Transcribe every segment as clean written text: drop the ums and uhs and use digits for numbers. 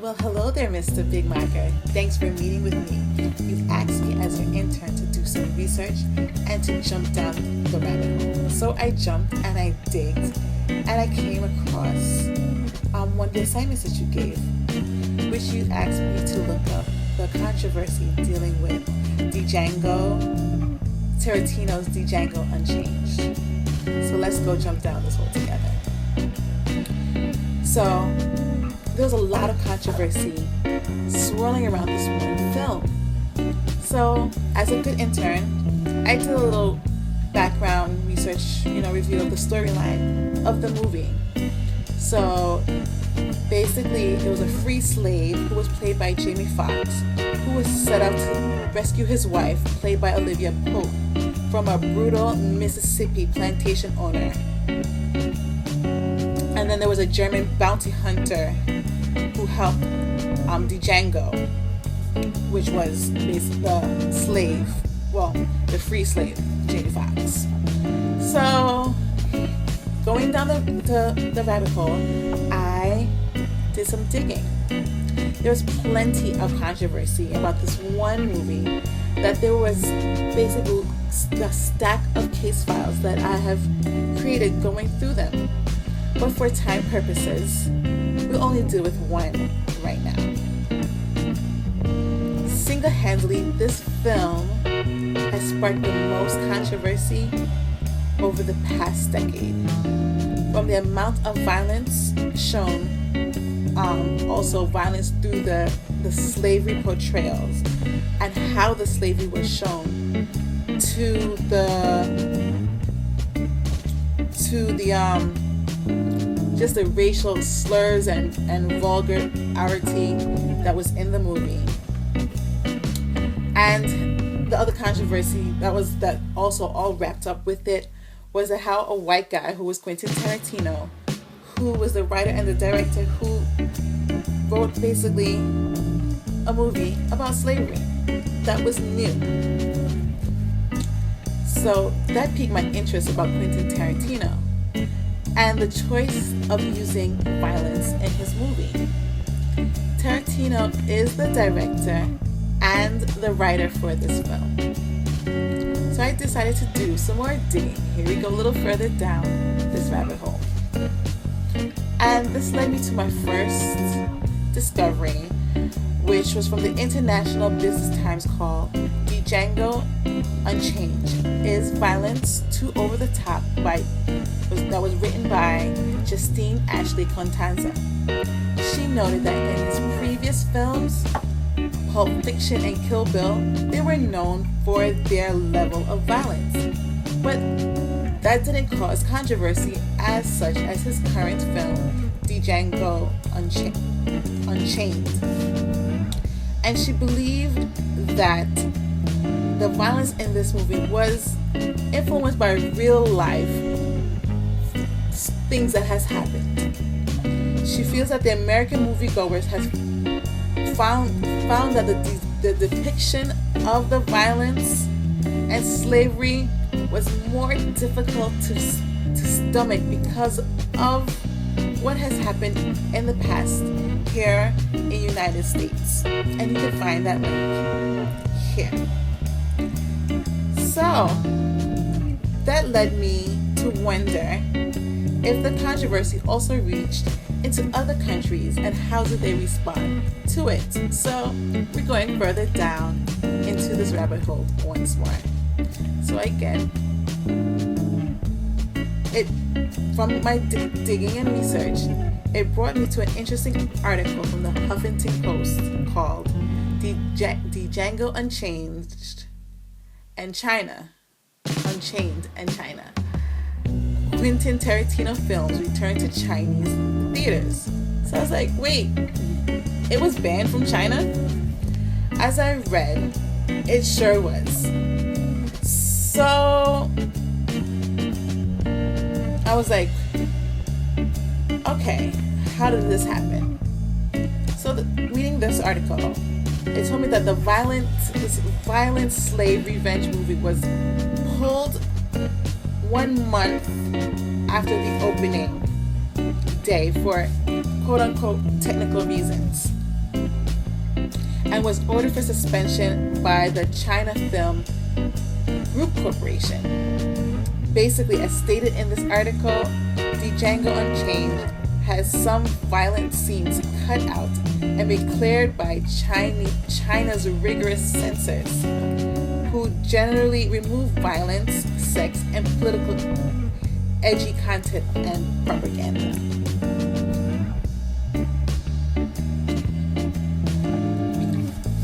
Well, hello there, Mr. Big Marker. Thanks for meeting with me. You've asked me as your intern to do some research and to jump down the rabbit hole. So I jumped and I digged and I came across one of the assignments that you gave, which you asked me to look up the controversy dealing with Tarantino's Django Unchanged. So let's go jump down this hole together. So there was a lot of controversy swirling around this one film. So as a good intern, I did a little background research, review of the storyline of the movie. So basically, it was a free slave who was played by Jamie Foxx, who was set out to rescue his wife, played by Olivia Pope, from a brutal Mississippi plantation owner. And then there was a German bounty hunter who helped Django, which was the slave, the free slave, Jamie Foxx. So, going down the rabbit hole, I did some digging. There was plenty of controversy about this one movie, that there was basically a stack of case files that I have created going through them. But for time purposes, we'll only deal with one right now. Single-handedly, this film has sparked the most controversy over the past decade. From the amount of violence shown, also violence through the slavery portrayals and how the slavery was shown, to the just the racial slurs and vulgarity that was in the movie. And the other controversy that also all wrapped up with it was that how a white guy who was Quentin Tarantino, who was the writer and the director who wrote basically a movie about slavery that was new. So that piqued my interest about Quentin Tarantino and the choice of using violence in his movie. Tarantino is the director and the writer for this film. So I decided to do some more digging. Here we go, a little further down this rabbit hole. And this led me to my first discovery, which was from the International Business Times, called Django Unchanged Is Violence Too Over the Top, that was written by Justine Ashley Constanza. She noted that in his previous films, Pulp Fiction and Kill Bill, they were known for their level of violence. But that didn't cause controversy as such as his current film, Django Unchained. And she believed that the violence in this movie was influenced by real life things that has happened. She feels that the American moviegoers has found that the depiction of the violence and slavery was more difficult to stomach because of what has happened in the past here in the United States. And you can find that link here. So that led me to wonder if the controversy also reached into other countries and how did they respond to it. So we're going further down into this rabbit hole once more. So again, from my digging and research, it brought me to an interesting article from the Huffington Post called Django Unchained and China. Quentin Tarantino films return to Chinese theaters. So I was like, wait, it was banned from China? As I read, it sure was. So I was like, okay, how did this happen? So reading this article, it told me that this violent slave revenge movie was pulled 1 month after the opening day for quote-unquote technical reasons. and was ordered for suspension by the China Film Group Corporation. Basically, as stated in this article, Django Unchained has some violent scenes cut out and be cleared by China's rigorous censors, who generally remove violence, sex, and political edgy content and propaganda.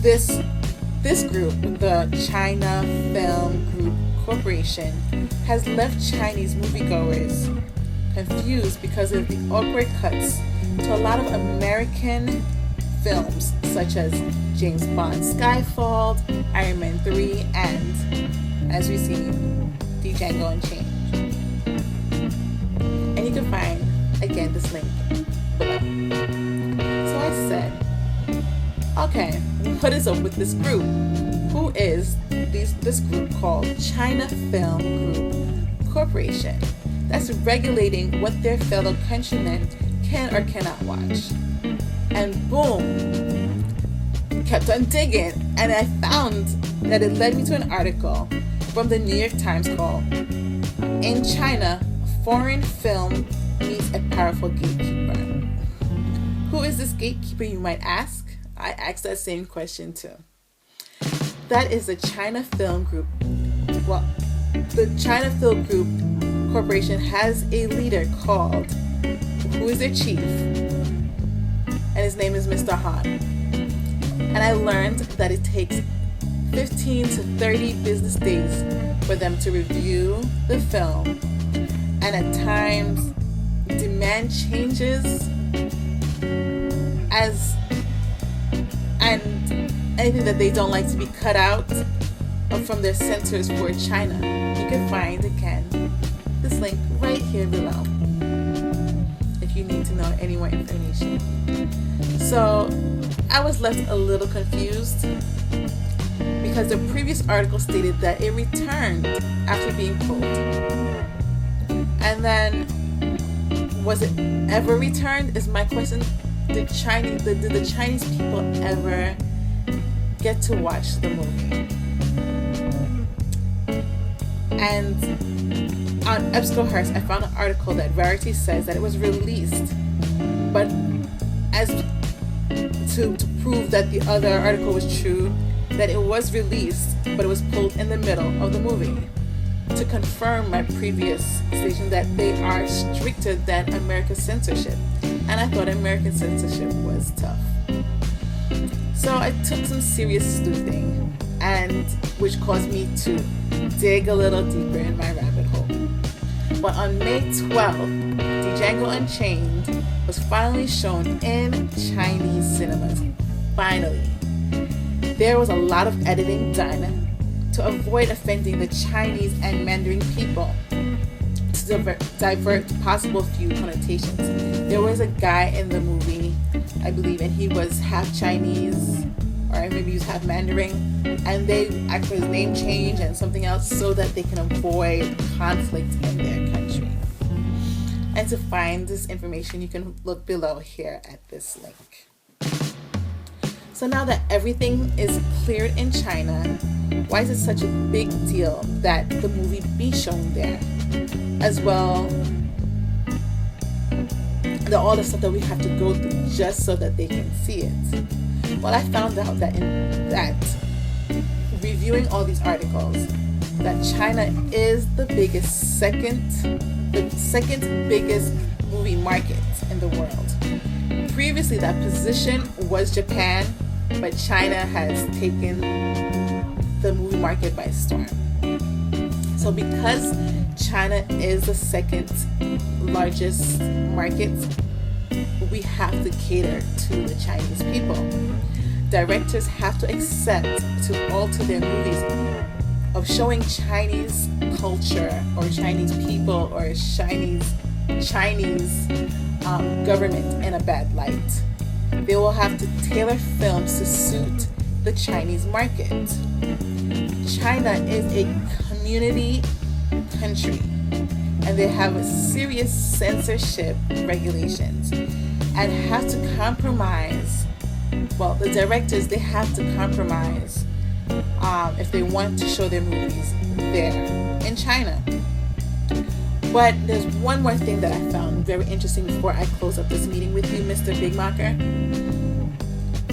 This group, the China Film Group Corporation, has left Chinese moviegoers confused because of the awkward cuts to a lot of American films such as James Bond Skyfall, Iron Man 3, and, as we see, Django Unchained. And you can find, again, this link below. So I said, okay, what is up with this group? Who is this group called China Film Group Corporation that's regulating what their fellow countrymen can or cannot watch? And boom, kept on digging, and I found that it led me to an article from the New York Times called "In China, Foreign Film Meets a Powerful Gatekeeper." Who is this gatekeeper, you might ask? I asked that same question too. That is the China Film Group. Well, the China Film Group Corporation has a leader called, who is their chief, and his name is Mr. Han. And I learned that it takes 15 to 30 business days for them to review the film, and at times demand changes and anything that they don't like to be cut out from their centers for China. You can find, again, this link right here below if you need to know any more information. So I was left a little confused because the previous article stated that it returned after being pulled. And then, was it ever returned is my question. Did the Chinese people ever get to watch the movie? And on EBSCOhearst, I found an article that Variety says that it was released, but as to prove that the other article was true, that it was released, but it was pulled in the middle of the movie, to confirm my previous statement that they are stricter than America's censorship. And I thought American censorship was tough. So I took some serious sleuthing, and which caused me to dig a little deeper in my rabbit hole. But on May 12th, Django Unchained was finally shown in Chinese cinemas. Finally. There was a lot of editing done to avoid offending the Chinese and Mandarin people, to divert possible feud connotations. There was a guy in the movie, I believe, and he was half Chinese, or maybe he was half Mandarin, and they asked for his name change and something else so that they can avoid conflict in their country. And to find this information, you can look below here at this link. So now that everything is cleared in China, why is it such a big deal that the movie be shown there? As well, all the stuff that we have to go through just so that they can see it. Well, I found out that reviewing all these articles, that China is the second biggest movie market in the world. Previously, that position was Japan, but China has taken the movie market by storm. So because China is the second largest market, we have to cater to the Chinese people. Directors have to accept to alter their movies of showing Chinese culture or Chinese people or Chinese government in a bad light. They will have to tailor films to suit the Chinese market. China is a community country, and they have serious censorship regulations and have to compromise well, the directors, they have to compromise if they want to show their movies there in China. But there's one more thing that I found very interesting before I close up this meeting with you, Mr. Big Maker,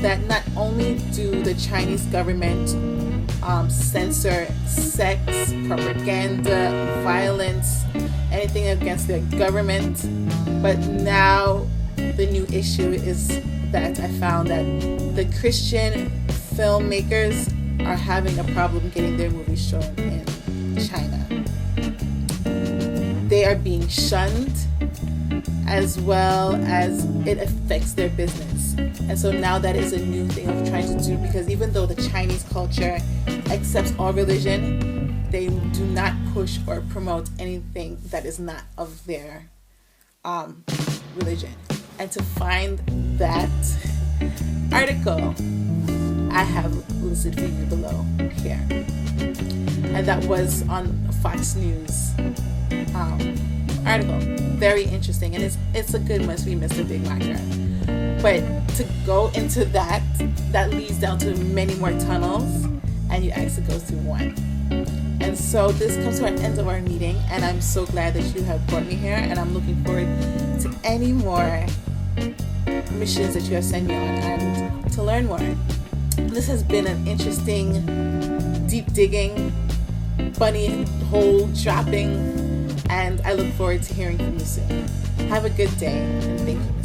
that not only do the Chinese government censor sex, propaganda, violence, anything against their government, but now the new issue is that I found that the Christian filmmakers are having a problem getting their movies shown in China. They are being shunned, as well as it affects their business. And so now that is a new thing of trying to do, because even though the Chinese culture accepts all religion, they do not push or promote anything that is not of their religion. And to find that article, I have listed for you below here. And that was on Fox News article. Very interesting, and it's a good must-read, Mr. Big Maker. But to go into that leads down to many more tunnels, and you actually go through one. And so this comes to an end of our meeting, and I'm so glad that you have brought me here, and I'm looking forward to any more missions that you have sent me on and to learn more. This has been an interesting, deep digging, bunny hole dropping, and I look forward to hearing from you soon. Have a good day, and thank you.